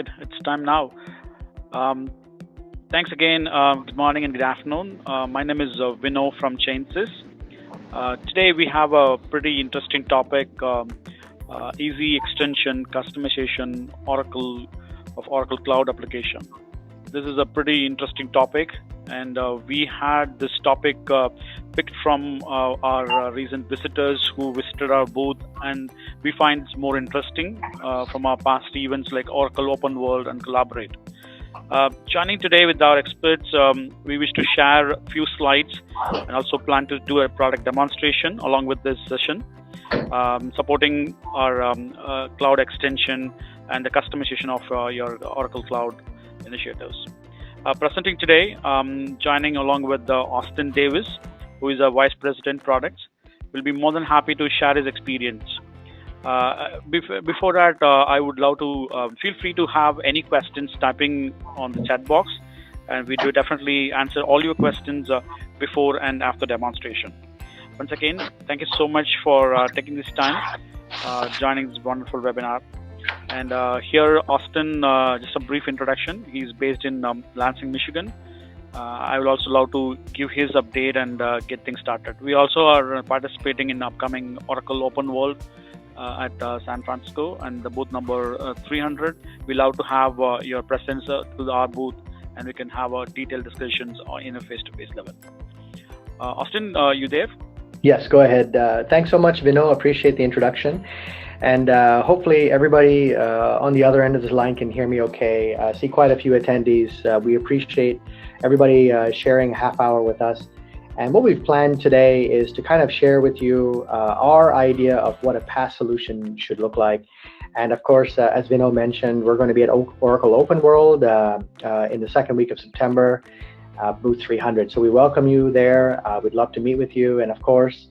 right, it's time now. Um, Thanks again. Good morning and good afternoon. My name is Vino from ChainSys. Today we have a pretty interesting topic: easy extension customization Oracle Cloud application. This is a pretty interesting topic, and we had this topic picked from our recent visitors who visited our booth, and we find it's more interesting from our past events like Oracle Open World and Collaborate. Joining today with our experts, we wish to share a few slides and also plan to do a product demonstration along with this session, supporting our cloud extension and the customization of your Oracle Cloud initiatives. Presenting today, joining along with Austin Davis, who is a Vice President Products, will be more than happy to share his experience. Before that, I would love to feel free to have any questions typing on the chat box, and we do definitely answer all your questions before and after demonstration. Once again, thank you so much for taking this time, joining this wonderful webinar. And here, Austin, just a brief introduction. He's based in Lansing, Michigan. I would also love to give his update and get things started. We also are participating in upcoming Oracle Open World at San Francisco, and the booth number 300. We love to have your presence to our booth, and we can have detailed discussions in a face-to-face level. Austin, you there? Yes, go ahead. Thanks so much, Vino. Appreciate the introduction. And hopefully everybody on the other end of this line can hear me okay. I see quite a few attendees. We appreciate everybody sharing a half hour with us. And what we've planned today is to kind of share with you our idea of what a Paas solution should look like. And of course, as Vino mentioned, we're going to be at Oracle Open World in the second week of September, booth 300. So we welcome you there. We'd love to meet with you. And of course,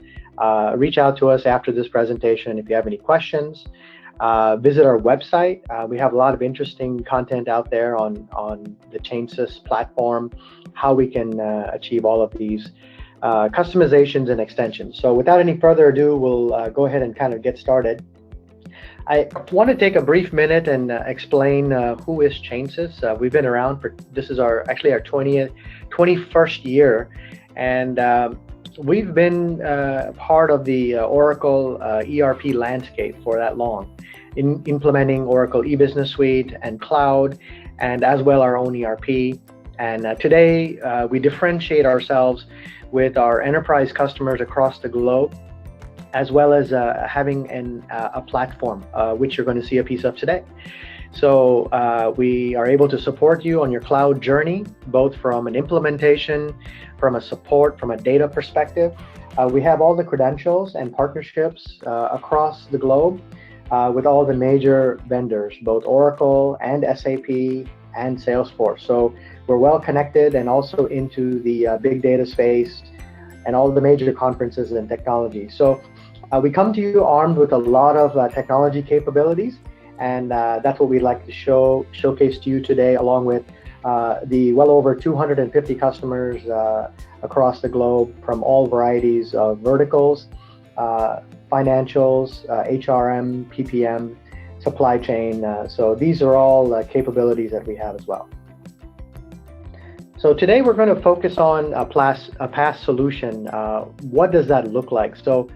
reach out to us after this presentation if you have any questions. Visit our website. We have a lot of interesting content out there on the ChainSys platform, how we can achieve all of these customizations and extensions. So without any further ado, we'll go ahead and kind of get started. I want to take a brief minute and explain who is ChainSys. We've been around for, this is actually our 21st year, and we've been part of the Oracle ERP landscape for that long, in implementing Oracle E-Business Suite and Cloud, and as well our own ERP. And today we differentiate ourselves with our enterprise customers across the globe, as well as having a platform, which you're going to see a piece of today. So we are able to support you on your cloud journey, both from an implementation, from a support, from a data perspective. We have all the credentials and partnerships across the globe with all the major vendors, both Oracle and SAP and Salesforce. So we're well connected and also into the big data space and all the major conferences and technology. So we come to you armed with a lot of technology capabilities, and that's what we'd like to showcase to you today, along with the well over 250 customers across the globe from all varieties of verticals, financials, HRM, PPM, supply chain. So these are all capabilities that we have as well. So today we're going to focus on a Paas solution. What does that look like? So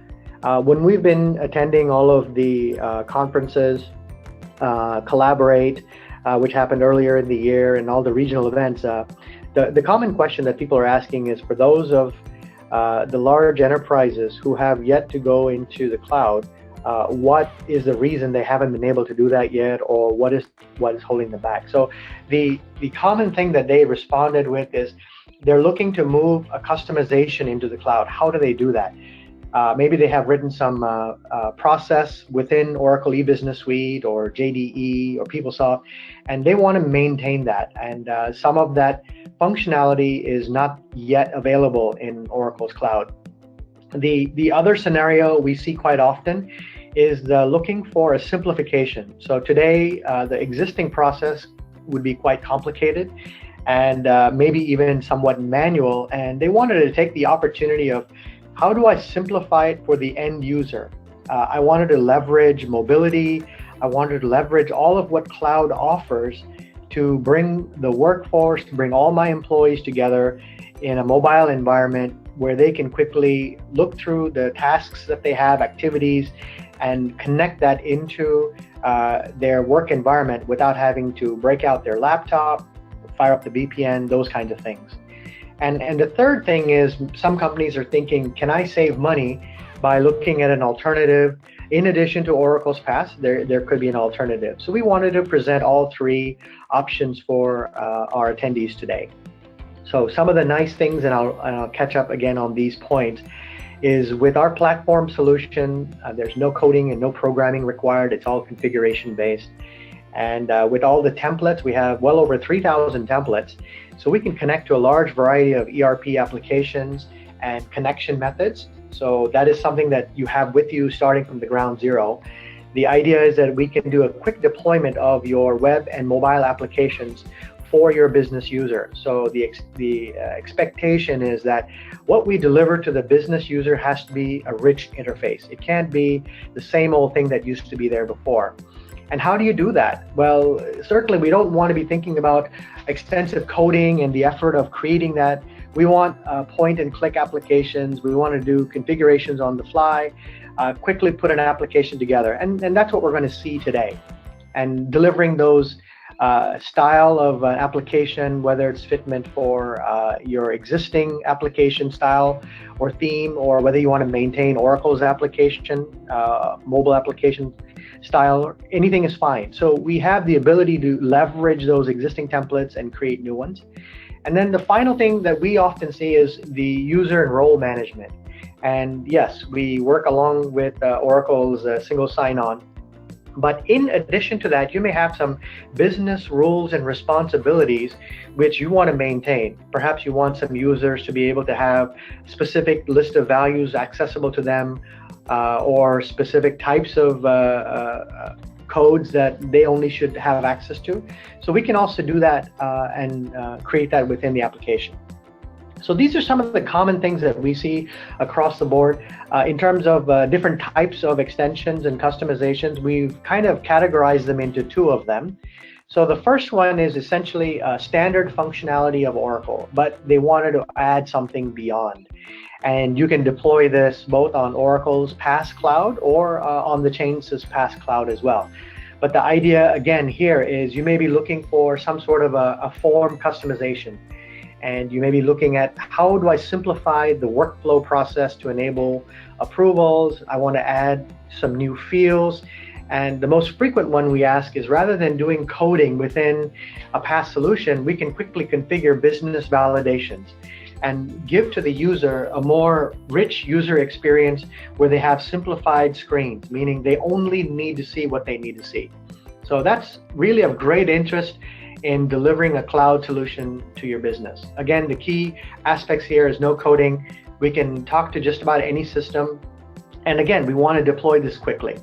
when we've been attending all of the conferences, Collaborate, which happened earlier in the year, and all the regional events, the common question that people are asking is, for those of the large enterprises who have yet to go into the cloud, what is the reason they haven't been able to do that yet, or what is holding them back? So the common thing that they responded with is they're looking to move a customization into the cloud. How do they do that? Maybe they have written some process within Oracle E-Business Suite or JDE or PeopleSoft, and they want to maintain that. And some of that functionality is not yet available in Oracle's cloud. The other scenario we see quite often is looking for a simplification. So today, the existing process would be quite complicated and maybe even somewhat manual, and they wanted to take the opportunity of, how do I simplify it for the end user? I wanted to leverage mobility. I wanted to leverage all of what cloud offers to bring the workforce, to bring all my employees together in a mobile environment where they can quickly look through the tasks that they have, activities, and connect that into their work environment without having to break out their laptop, fire up the VPN, those kinds of things. And the third thing is, some companies are thinking, can I save money by looking at an alternative? In addition to Oracle's Paas, there could be an alternative. So we wanted to present all three options for our attendees today. So some of the nice things, and I'll catch up again on these points, is with our platform solution, there's no coding and no programming required. It's all configuration based. And with all the templates, we have well over 3,000 templates. So we can connect to a large variety of ERP applications and connection methods. So that is something that you have with you starting from the ground zero. The idea is that we can do a quick deployment of your web and mobile applications for your business user. So the expectation is that what we deliver to the business user has to be a rich interface. It can't be the same old thing that used to be there before. And how do you do that? Well, certainly we don't want to be thinking about extensive coding and the effort of creating that. We want point and click applications. We want to do configurations on the fly, quickly put an application together. And that's what we're going to see today. And delivering those style of application, whether it's fitment for your existing application style or theme, or whether you want to maintain Oracle's application, mobile application style, anything is fine. So we have the ability to leverage those existing templates and create new ones. And then the final thing that we often see is the user and role management. And yes, we work along with Oracle's single sign-on. But in addition to that, you may have some business rules and responsibilities which you want to maintain. Perhaps you want some users to be able to have specific list of values accessible to them, or specific types of codes that they only should have access to. So we can also do that and create that within the application. So these are some of the common things that we see across the board. In terms of different types of extensions and customizations, we've kind of categorized them into two of them. So the first one is essentially standard functionality of Oracle, but they wanted to add something beyond. And you can deploy this both on Oracle's Paas Cloud or on the ChainSys Paas Cloud as well. But the idea, again, here is you may be looking for some sort of a form customization. And you may be looking at, how do I simplify the workflow process to enable approvals? I want to add some new fields. And the most frequent one we ask is, rather than doing coding within a Paas solution, we can quickly configure business validations and give to the user a more rich user experience where they have simplified screens, meaning they only need to see what they need to see. So that's really of great interest in delivering a cloud solution to your business. Again, the key aspects here is no coding. We can talk to just about any system. And again, we want to deploy this quickly.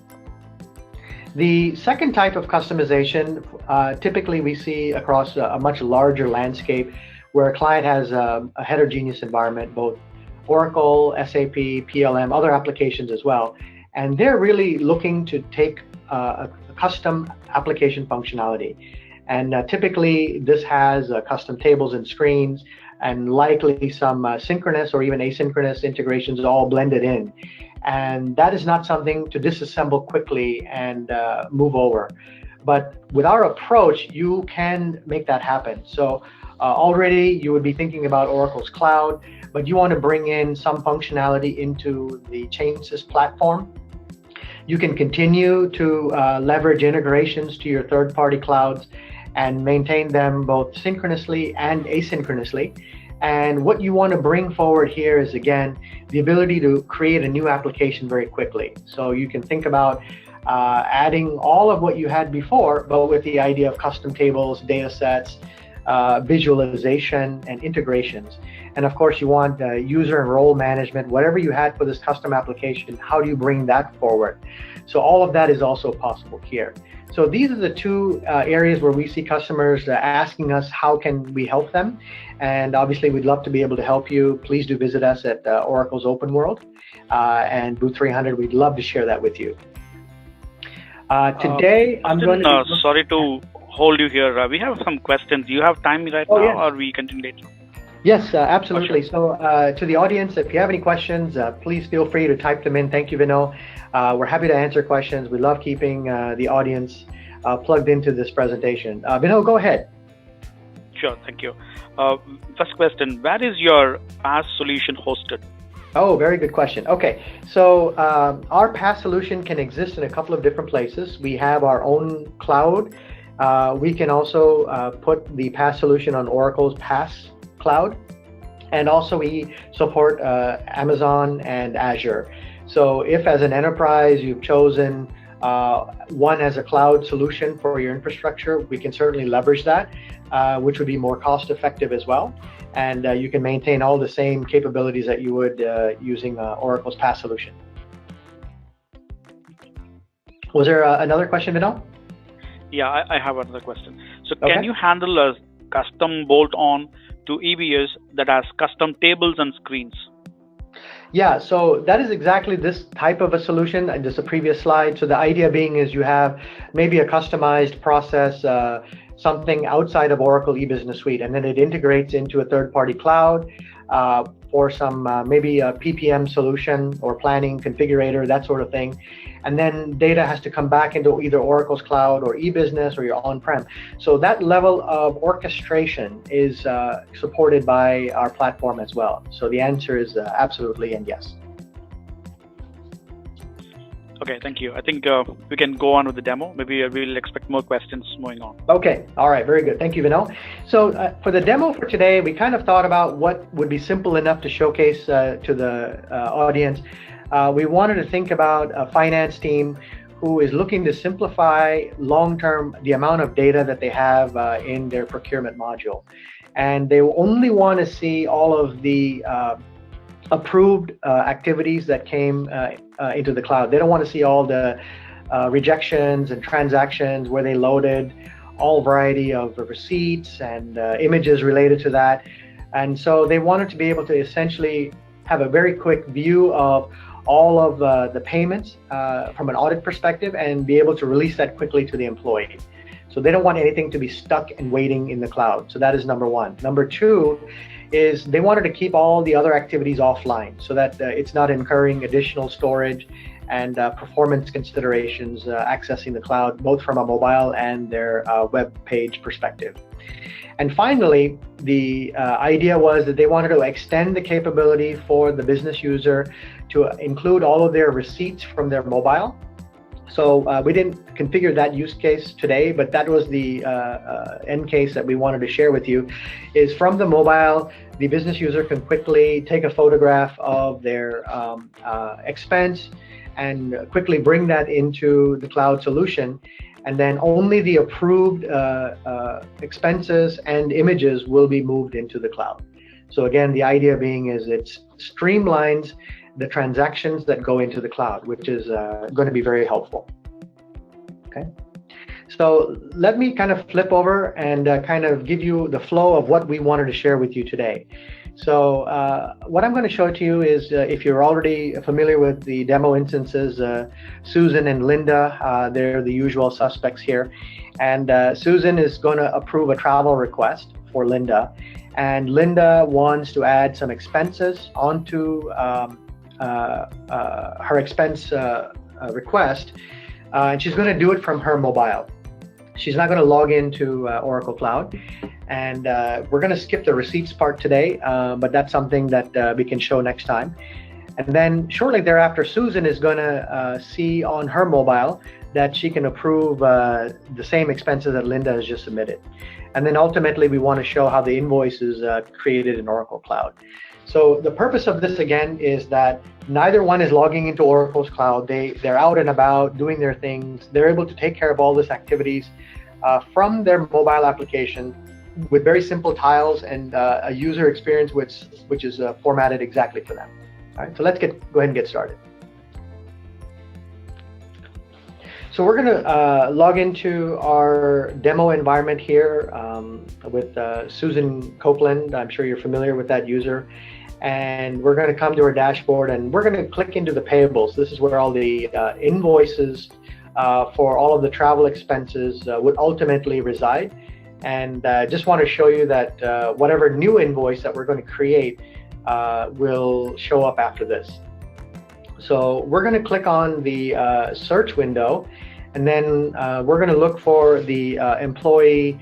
The second type of customization, typically we see across a much larger landscape where a client has a heterogeneous environment, both Oracle, SAP, PLM, other applications as well. And they're really looking to take a custom application functionality. And typically this has custom tables and screens, and likely some synchronous or even asynchronous integrations all blended in. And that is not something to disassemble quickly and move over. But with our approach, you can make that happen. So already you would be thinking about Oracle's cloud, but you want to bring in some functionality into the ChainSys platform. You can continue to leverage integrations to your third-party clouds and maintain them both synchronously and asynchronously. And what you want to bring forward here is, again, the ability to create a new application very quickly. So you can think about adding all of what you had before, but with the idea of custom tables, data sets, visualization, and integrations. And of course, you want user and role management, whatever you had for this custom application, how do you bring that forward? So all of that is also possible here. So these are the two areas where we see customers asking us, how can we help them? And obviously, we'd love to be able to help you. Please do visit us at Oracle's Open World and Booth 300. We'd love to share that with you. Today, I'm going to... sorry to hold you here. We have some questions. You have time right now, yes. or we continue later? Yes, absolutely. Sure. So to the audience, if you have any questions, please feel free to type them in. Thank you, Vino. We're happy to answer questions. We love keeping the audience plugged into this presentation. Vino, go ahead. Sure, thank you. First question, where is your Paas solution hosted? Oh, very good question. Okay, so our Paas solution can exist in a couple of different places. We have our own cloud. We can also put the Paas solution on Oracle's Paas cloud, and also we support Amazon and Azure. So if as an enterprise you've chosen one as a cloud solution for your infrastructure, we can certainly leverage that, which would be more cost effective as well. And you can maintain all the same capabilities that you would using Oracle's Paas solution. Was there another question, Vinod? Yeah, I have another question. So can you handle a custom bolt-on to EBS that has custom tables and screens? Yeah, so that is exactly this type of a solution, just a previous slide. So the idea being is you have maybe a customized process, something outside of Oracle eBusiness Suite, and then it integrates into a third-party cloud for some maybe a PPM solution or planning configurator, that sort of thing. And then data has to come back into either Oracle's cloud or eBusiness or your on-prem. So that level of orchestration is supported by our platform as well. So the answer is absolutely and yes. Okay, thank you. I think we can go on with the demo. Maybe we'll expect more questions moving on. Okay, all right, very good. Thank you, Vinod. So for the demo for today, we kind of thought about what would be simple enough to showcase to the audience. We wanted to think about a finance team who is looking to simplify long-term the amount of data that they have in their procurement module. And they only want to see all of the approved activities that came into the cloud. They don't want to see all the rejections and transactions where they loaded all variety of receipts and images related to that. And so they wanted to be able to essentially have a very quick view of all of the payments from an audit perspective and be able to release that quickly to the employee. So they don't want anything to be stuck and waiting in the cloud. So that is number one. Number two is they wanted to keep all the other activities offline so that it's not incurring additional storage and performance considerations accessing the cloud, both from a mobile and their web page perspective. And finally, the idea was that they wanted to extend the capability for the business user to include all of their receipts from their mobile. So we didn't configure that use case today, but that was the end case that we wanted to share with you, is from the mobile, the business user can quickly take a photograph of their expense and quickly bring that into the cloud solution. And then only the approved expenses and images will be moved into the cloud. So again, the idea being is it streamlines the transactions that go into the cloud, which is going to be very helpful. Okay, so let me kind of flip over and kind of give you the flow of what we wanted to share with you today. So what I'm going to show to you is, if you're already familiar with the demo instances, Susan and Linda, they're the usual suspects here. And Susan is going to approve a travel request for Linda. And Linda wants to add some expenses onto her expense request. And she's going to do it from her mobile. She's not going to log into Oracle Cloud. And we're going to skip the receipts part today, but that's something that we can show next time. And then shortly thereafter, Susan is going to see on her mobile that she can approve the same expenses that Linda has just submitted. And then ultimately, we want to show how the invoice is created in Oracle Cloud. So the purpose of this, again, is that neither one is logging into Oracle's cloud. They're out and about doing their things. They're able to take care of all these activities from their mobile application with very simple tiles and a user experience which is formatted exactly for them. All right, so let's go ahead and get started. So we're going to log into our demo environment here with Susan Copeland. I'm sure you're familiar with that user. And we're going to come to our dashboard and we're going to click into the payables. This is where all the invoices for all of the travel expenses would ultimately reside. And just want to show you that whatever new invoice that we're going to create will show up after this. So we're going to click on the search window, and then we're going to look for the employee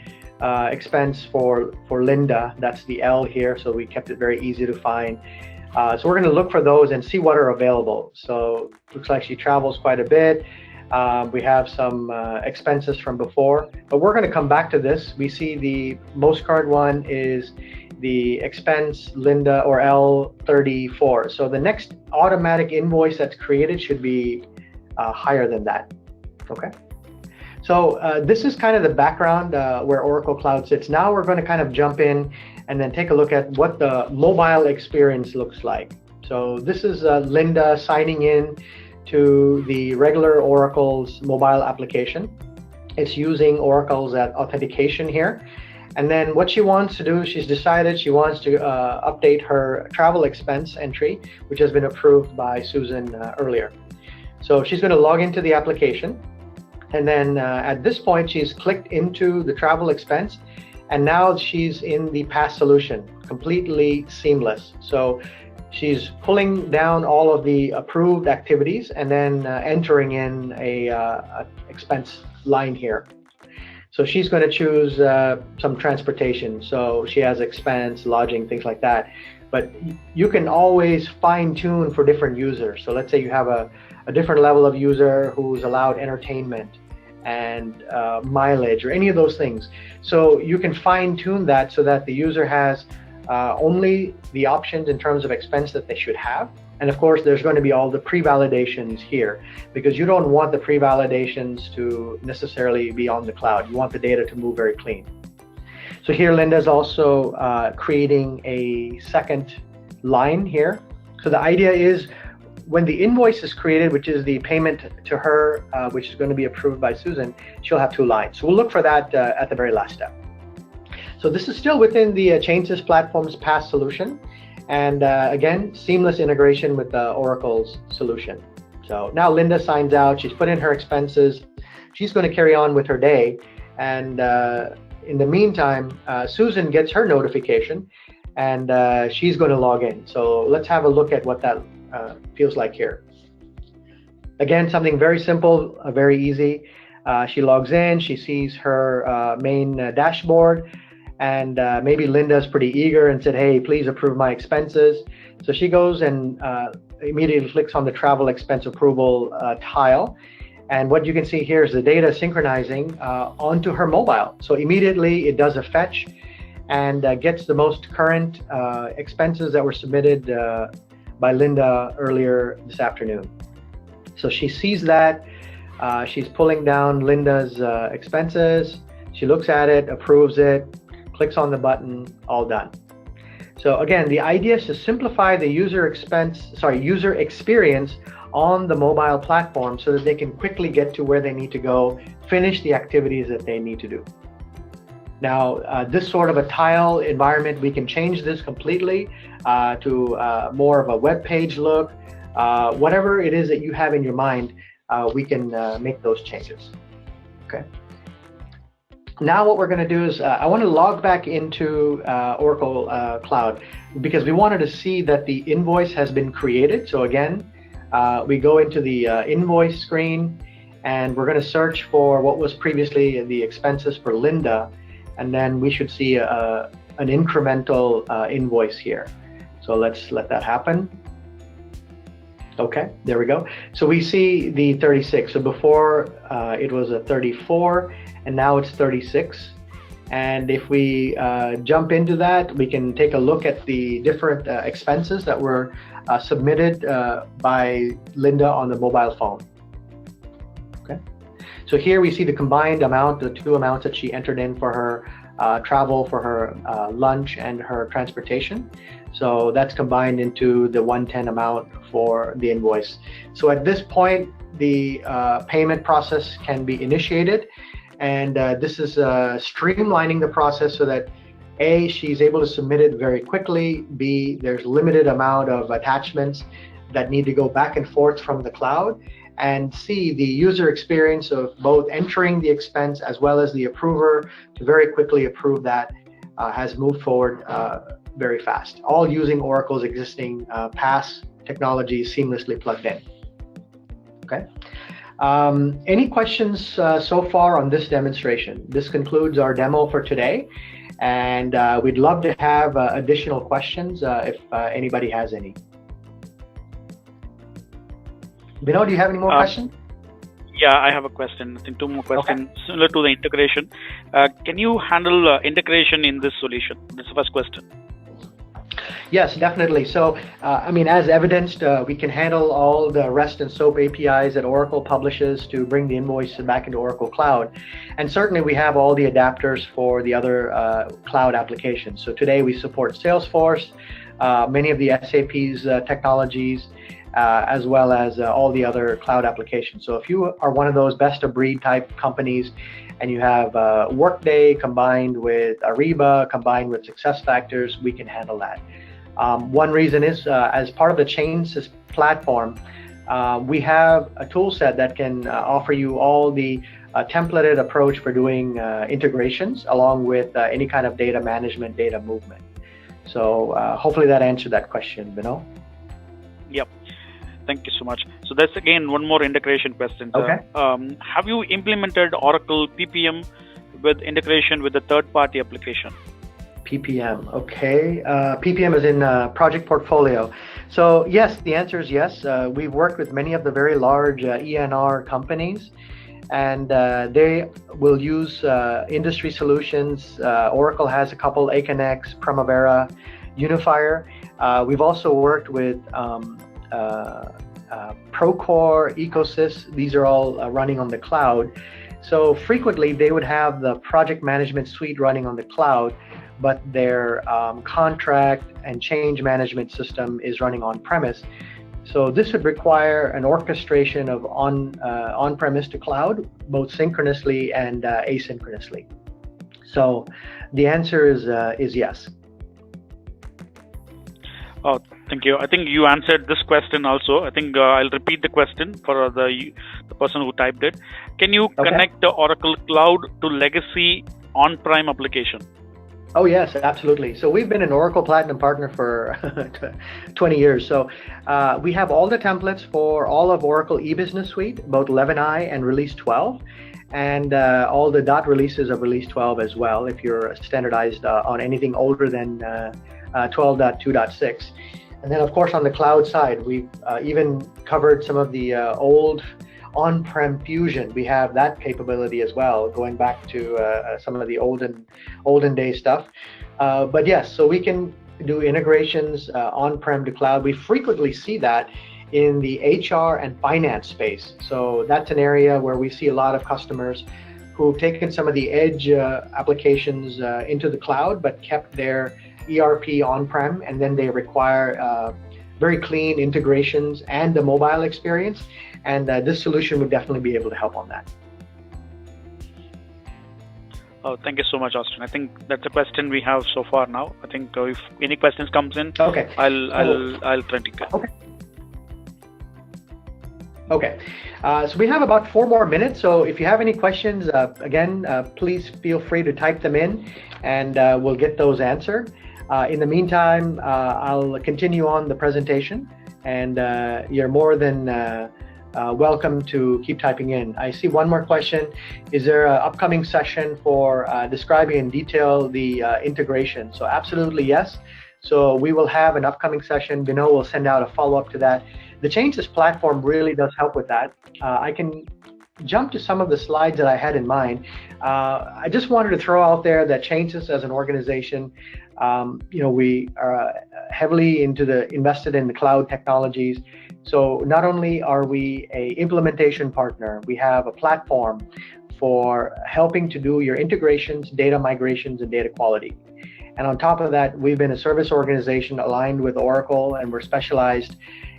expense for Linda. That's the L here, so we kept it very easy to find. So we're going to look for those and see what are available. So looks like she travels quite a bit. We have some expenses from before, but we're going to come back to this. We see the most current one is the expense Linda or L34. So the next automatic invoice that's created should be higher than that. Okay. So this is kind of the background where Oracle Cloud sits. Now we're going to kind of jump in and then take a look at what the mobile experience looks like. So this is Linda signing in to the regular Oracle's mobile application. It's using Oracle's authentication here. And then what she wants to do, she's decided she wants to update her travel expense entry, which has been approved by Susan earlier. So she's going to log into the application. And then at this point, she's clicked into the travel expense. And now she's in the Paas solution, completely seamless. So she's pulling down all of the approved activities and then entering in a expense line here. So she's going to choose some transportation. So she has expense, lodging, things like that. But you can always fine tune for different users. So let's say you have a different level of user who's allowed entertainment and mileage or any of those things. So you can fine tune that so that the user has only the options in terms of expense that they should have. And of course, there's going to be all the pre-validations here, because you don't want the pre-validations to necessarily be on the cloud. You want the data to move very clean. So here, Linda's also creating a second line here. So the idea is when the invoice is created, which is the payment to her, which is going to be approved by Susan, she'll have two lines. So we'll look for that at the very last step. So this is still within the ChainSys platform's Paas solution. And again, seamless integration with Oracle's solution. So now Linda signs out, she's put in her expenses, she's going to carry on with her day. And in the meantime, Susan gets her notification and she's going to log in. So let's have a look at what that feels like here. Again, something very simple, very easy. She logs in, she sees her main dashboard. And maybe Linda's pretty eager and said, hey, please approve my expenses. So she goes and immediately clicks on the travel expense approval tile. And what you can see here is the data synchronizing onto her mobile. So immediately it does a fetch and gets the most current expenses that were submitted by Linda earlier this afternoon. So she sees that. She's pulling down Linda's expenses. She looks at it, approves it, clicks on the button, all done. So again, the idea is to simplify the user experience on the mobile platform so that they can quickly get to where they need to go, finish the activities that they need to do. Now, this sort of a tile environment, we can change this completely to more of a web page look. Whatever it is that you have in your mind, we can make those changes. Okay. Now what we're going to do is I want to log back into Oracle Cloud because we wanted to see that the invoice has been created. So again, we go into the invoice screen and we're going to search for what was previously the expenses for Linda, and then we should see an incremental invoice here. So let's let that happen. Okay, there we go. So we see the 36. So before it was a 34 and now it's 36. And if we jump into that, we can take a look at the different expenses that were submitted by Linda on the mobile phone. Okay. So here we see the combined amount, the two amounts that she entered in for her travel, for her lunch and her transportation. So that's combined into the 110 amount for the invoice. So at this point, the payment process can be initiated. And this is streamlining the process so that A, she's able to submit it very quickly. B, there's limited amount of attachments that need to go back and forth from the cloud. and see the user experience of both entering the expense as well as the approver to very quickly approve that has moved forward very fast, all using Oracle's existing Paas technology seamlessly plugged in. Okay. Any questions so far on this demonstration? This concludes our demo for today, and we'd love to have additional questions if anybody has any. Vinod, do you have any more questions? Yeah, I have a question. I think two more questions similar to the integration. Can you handle integration in this solution? This is the first question. Yes, definitely. So, I mean, as evidenced, we can handle all the REST and SOAP APIs that Oracle publishes to bring the invoice back into Oracle Cloud. And certainly we have all the adapters for the other cloud applications. So today we support Salesforce, many of the SAP's technologies, as well as all the other cloud applications. So if you are one of those best of breed type companies and you have Workday combined with Ariba, combined with SuccessFactors, we can handle that. One reason is as part of the ChainSys platform, we have a tool set that can offer you all the templated approach for doing integrations along with any kind of data management, data movement. So hopefully that answered that question, Vinod. Yep. Thank you so much. So that's again one more integration question. Okay. Have you implemented Oracle PPM with integration with the third-party application? PPM, okay. PPM is in project portfolio. So yes, the answer is yes. We've worked with many of the very large ENR companies, and they will use industry solutions. Oracle has a couple, Aconex, Primavera, Unifier. We've also worked with Procore, EcoSys. These are all running on the cloud. So frequently they would have the project management suite running on the cloud, but their contract and change management system is running on-premise. So this would require an orchestration of on-premise to cloud, both synchronously and asynchronously. So the answer is yes. Oh, thank you. I think you answered this question also. I think I'll repeat the question for the person who typed it. Can you connect the Oracle Cloud to legacy on-prem application? Oh yes, absolutely. So we've been an Oracle Platinum partner for 20 years. So we have all the templates for all of Oracle eBusiness Suite, both 11i and Release 12, and all the dot releases of Release 12 as well, if you're standardized on anything older than 12.2.6. And then of course on the cloud side, we've even covered some of the old on-prem fusion. We have that capability as well, going back to some of the olden day stuff. But yes, so we can do integrations on-prem to cloud. We frequently see that in the HR and finance space. So that's an area where we see a lot of customers who've taken some of the edge applications into the cloud, but kept their ERP on-prem, and then they require very clean integrations and the mobile experience. And this solution would definitely be able to help on that. Oh, thank you so much, Austin. I think that's a question we have so far now. I think if any questions comes in, I'll try to get. Okay. So we have about 4 more minutes. So if you have any questions, again, please feel free to type them in, and we'll get those answered. In the meantime, I'll continue on the presentation, and you're more than welcome to keep typing in. I see one more question. Is there an upcoming session for describing in detail the integration? So absolutely yes. So we will have an upcoming session. Vinod will send out a follow-up to that. The ChainSys platform really does help with that. I can jump to some of the slides that I had in mind. I just wanted to throw out there that ChainSys as an organization, we are heavily invested in the cloud technologies. So not only are we an implementation partner, we have a platform for helping to do your integrations, data migrations, and data quality. And on top of that, we've been a service organization aligned with Oracle, and we're specialized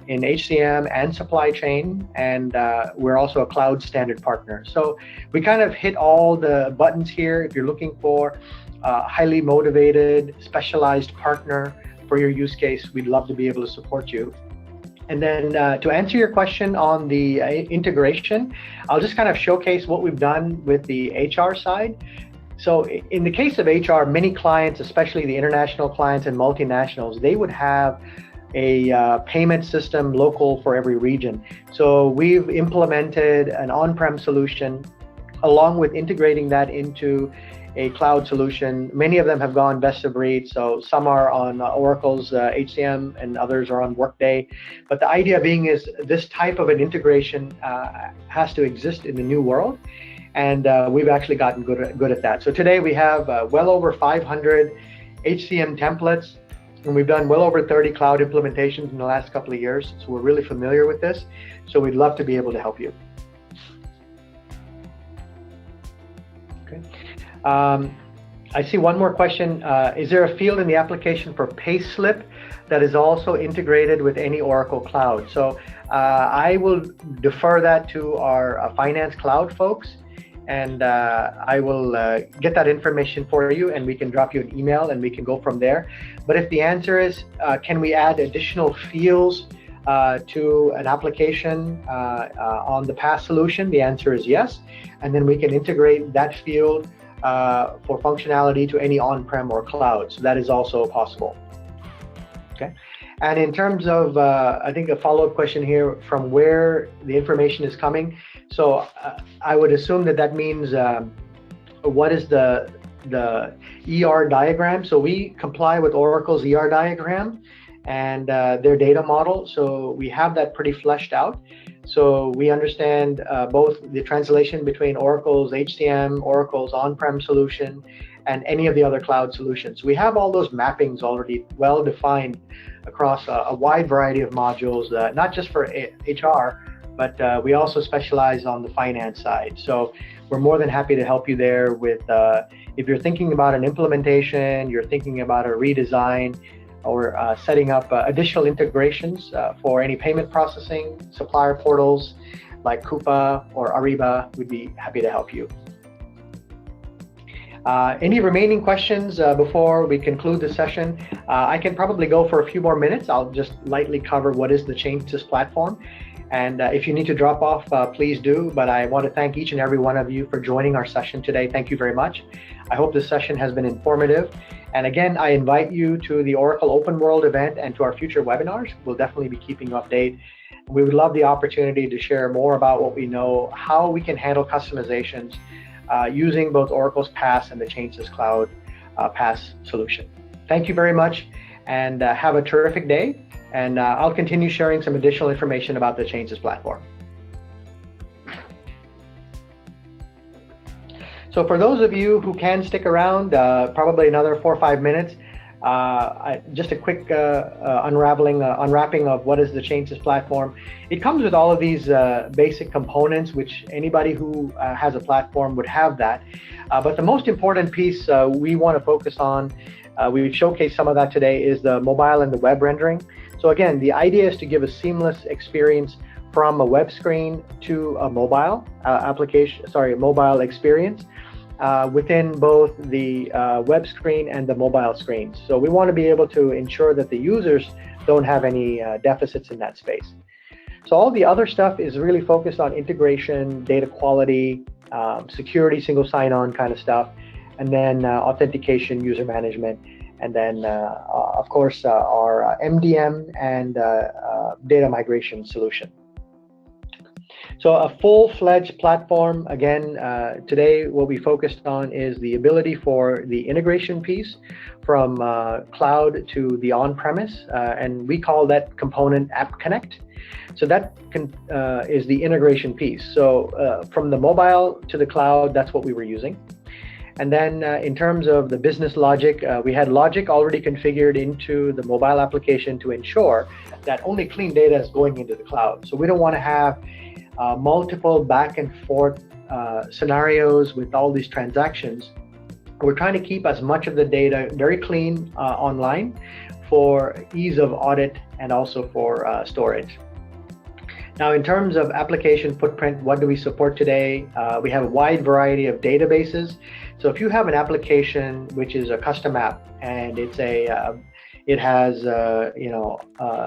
in HCM and supply chain, and we're also a cloud standard partner. So we kind of hit all the buttons here. If you're looking for a highly motivated, specialized partner for your use case, we'd love to be able to support you. And then to answer your question on the integration, I'll just kind of showcase what we've done with the HR side. So in the case of HR, many clients, especially the international clients and multinationals, they would have a payment system local for every region. So we've implemented an on-prem solution along with integrating that into a cloud solution. Many of them have gone best of breed. So some are on Oracle's HCM and others are on Workday. But the idea being is this type of an integration has to exist in the new world. And we've actually gotten good at that. So today we have well over 500 HCM templates, and we've done well over 30 cloud implementations in the last couple of years. So we're really familiar with this. So we'd love to be able to help you. Okay. I see one more question. Is there a field in the application for payslip that is also integrated with any Oracle Cloud? So I will defer that to our finance cloud folks, and I will get that information for you, and we can drop you an email and we can go from there. But if the answer is, can we add additional fields to an application on the Paas solution, the answer is yes. And then we can integrate that field for functionality to any on-prem or cloud. So that is also possible. Okay. And in terms of, I think a follow-up question here from where the information is coming. So I would assume that that means what is the ER diagram. So we comply with Oracle's ER diagram and their data model. So we have that pretty fleshed out. So we understand both the translation between Oracle's HCM, Oracle's on-prem solution, and any of the other cloud solutions. We have all those mappings already well defined across a wide variety of modules, not just for HR, but we also specialize on the finance side. So we're more than happy to help you there with, if you're thinking about an implementation, you're thinking about a redesign, or setting up additional integrations for any payment processing, supplier portals like Coupa or Ariba, we'd be happy to help you. Any remaining questions before we conclude the session? I can probably go for a few more minutes. I'll just lightly cover what is the ChainSys platform. And if you need to drop off, please do. But I want to thank each and every one of you for joining our session today. Thank you very much. I hope this session has been informative. And again, I invite you to the Oracle Open World event and to our future webinars. We'll definitely be keeping you updated. We would love the opportunity to share more about what we know, how we can handle customizations using both Oracle's Paas and the ChainSys Cloud Paas solution. Thank you very much, and have a terrific day. And I'll continue sharing some additional information about the ChainSys platform. So for those of you who can stick around, probably another 4 or 5 minutes, just a quick unwrapping of what is the ChainSys platform. It comes with all of these basic components, which anybody who has a platform would have that. But the most important piece we want to focus on, we would showcase some of that today, is the mobile and the web rendering. So again, the idea is to give a seamless experience from a web screen to a mobile mobile experience within both the web screen and the mobile screens. So we want to be able to ensure that the users don't have any deficits in that space. So all the other stuff is really focused on integration, data quality, security, single sign-on kind of stuff, and then authentication, user management, and then, of course, our MDM and data migration solution. So a full-fledged platform, again, today what we focused on is the ability for the integration piece from cloud to the on-premise, and we call that component App Connect. So that is the integration piece. So from the mobile to the cloud, that's what we were using. And then in terms of the business logic, we had logic already configured into the mobile application to ensure that only clean data is going into the cloud. So we don't want to have multiple back and forth scenarios with all these transactions. We're trying to keep as much of the data very clean online for ease of audit and also for storage. Now, in terms of application footprint, what do we support today? We have a wide variety of databases. So if you have an application which is a custom app and it's it has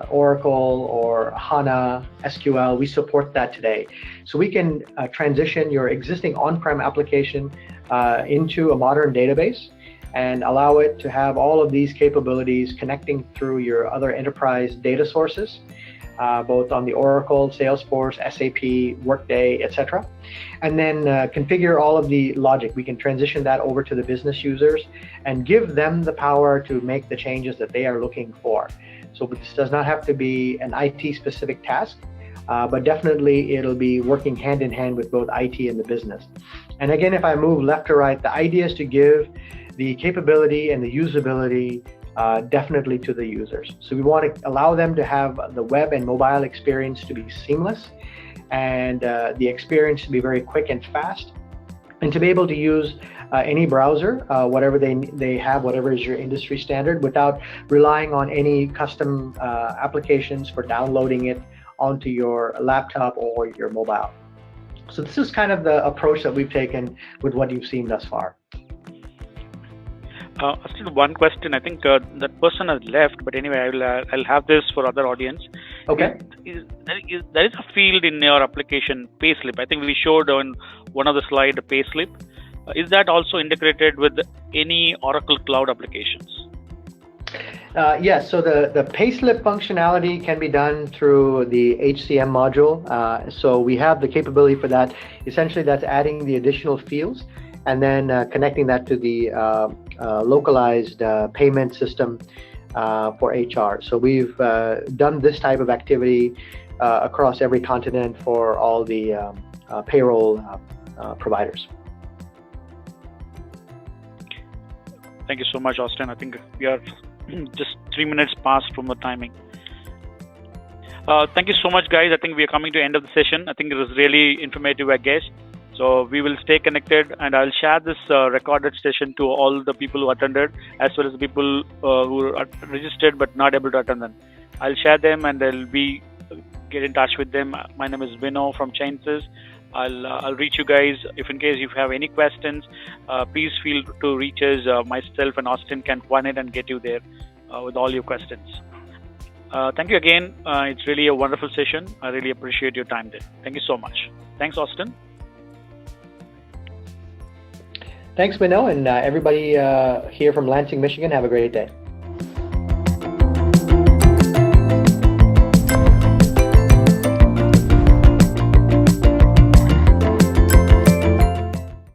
Oracle or HANA, SQL. We support that today. So we can transition your existing on-prem application into a modern database and allow it to have all of these capabilities connecting through your other enterprise data sources, both on the Oracle, Salesforce, SAP, Workday, etc. And then configure all of the logic. We can transition that over to the business users and give them the power to make the changes that they are looking for. So this does not have to be an IT-specific task, but definitely it'll be working hand in hand with both IT and the business. And again, if I move left to right, the idea is to give the capability and the usability definitely to the users. So we want to allow them to have the web and mobile experience to be seamless, and the experience to be very quick and fast, and to be able to use any browser, whatever they have, whatever is your industry standard, without relying on any custom applications for downloading it onto your laptop or your mobile. So this is kind of the approach that we've taken with what you've seen thus far. Still one question. I think that person has left, but anyway, I'll have this for other audience. Okay. There is a field in your application, payslip. I think we showed on one of the slide payslip. Is that also integrated with any Oracle Cloud applications? Yes. So the payslip functionality can be done through the HCM module. So we have the capability for that. Essentially, that's adding the additional fields and then connecting that to the localized payment system for HR. So we've done this type of activity across every continent for all the payroll providers. Thank you so much, Austin. I think we are just 3 minutes past from the timing. Thank you so much, guys. I think we are coming to the end of the session. I think it was really informative, I guess. So we will stay connected, and I'll share this recorded session to all the people who attended, as well as the people who are registered but not able to attend them. I'll share them, and I'll get in touch with them. My name is Vino from ChainSys. I'll reach you guys if in case you have any questions. Please feel to reach us. Myself and Austin can coordinate and get you there with all your questions. Thank you again. It's really a wonderful session. I really appreciate your time there. Thank you so much. Thanks, Austin. Thanks, Vino, and everybody here from Lansing, Michigan, have a great day.